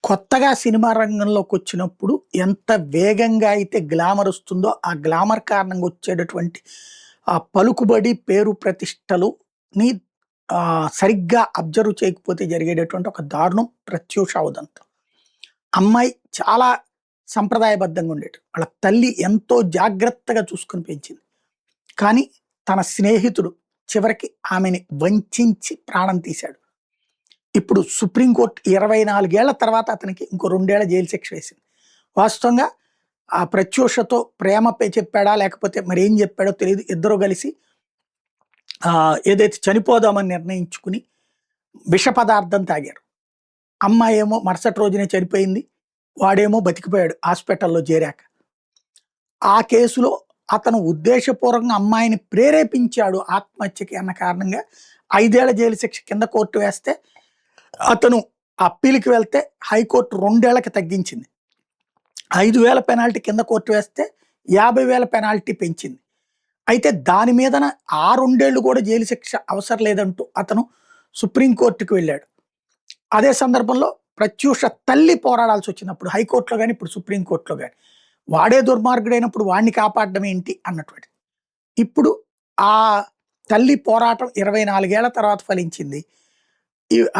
కొత్తగా సినిమా రంగంలోకొచ్చినప్పుడు ఎంత వేగంగా అయితే గ్లామర్ వస్తుందో, ఆ గ్లామర్ కారణంగా వచ్చేటటువంటి ఆ పలుకుబడి, పేరు ప్రతిష్టలుని సరిగ్గా అబ్జర్వ్ చేయకపోతే జరిగేటటువంటి ఒక దారుణం 'ప్రత్యూష ఉదంతం'. అమ్మాయి చాలా సంప్రదాయబద్ధంగా ఉండేది. వాళ్ళ తల్లి ఎంతో జాగ్రత్తగా చూసుకొని పెంచింది. కానీ తన స్నేహితుడు చివరికి ఆమెని వంచించి ప్రాణం తీశాడు. ఇప్పుడు సుప్రీంకోర్టు 24 ఏళ్ల తర్వాత అతనికి ఇంకో 2 ఏళ్ల జైలు శిక్ష వేసింది. వాస్తవంగా ఆ ప్రత్యూషతో ప్రేమ చెప్పాడా లేకపోతే మరేం చెప్పాడో తెలియదు. ఇద్దరు కలిసి ఏదైతే చనిపోదామని నిర్ణయించుకుని విష పదార్థం తాగారు. అమ్మాయేమో మరుసటి రోజునే చనిపోయింది. వాడేమో బతికిపోయాడు హాస్పిటల్‌లో చేరాక. ఆ కేసులో అతను ఉద్దేశపూర్వకంగా అమ్మాయిని ప్రేరేపించాడు ఆత్మహత్యకి అన్న కారణంగా 5 ఏళ్ల జైలు శిక్ష కింద కోర్టు వేస్తే అతను అప్పీల్‌కి వెళ్తే హైకోర్టు 2 ఏళ్లకి తగ్గించింది. 5,000 పెనాల్టీ కింద కోర్టు వేస్తే 50,000 పెనాల్టీ పెంచింది. అయితే దాని మీదన ఆ 2 ఏళ్ళు కూడా జైలు శిక్ష అవసరం లేదంటూ అతను సుప్రీంకోర్టుకి వెళ్ళాడు. అదే సందర్భంలో ప్రత్యూష తల్లి పోరాడాల్సొచ్చినప్పుడు హైకోర్టులో గాని, ఇప్పుడు సుప్రీంకోర్టులో గాని, వాడే దుర్మార్గుడైనప్పుడు వాడిని కాపాడడం ఏంటి అన్నటువంటిది. ఇప్పుడు ఆ తల్లి పోరాటం 24 ఏళ్ల తర్వాత ఫలించింది.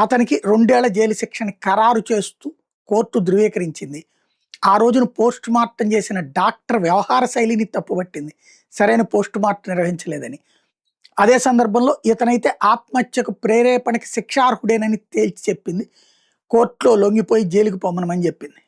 అతనికి 2 ఏళ్ల జైలు శిక్షని ఖరారు చేస్తూ కోర్టు ధృవీకరించింది. ఆ రోజున పోస్ట్ మార్టం చేసిన డాక్టర్ వ్యవహార శైలిని తప్పుపట్టింది. సరైన పోస్ట్ మార్టం నిర్వహించలేదని. అదే సందర్భంలో ఇతనైతే ఆత్మహత్యకు ప్రేరేపణకి శిక్షార్హుడేనని తేల్చి చెప్పింది. కోర్టులో లొంగిపోయి జైలుకి పొమ్మనమని చెప్పింది.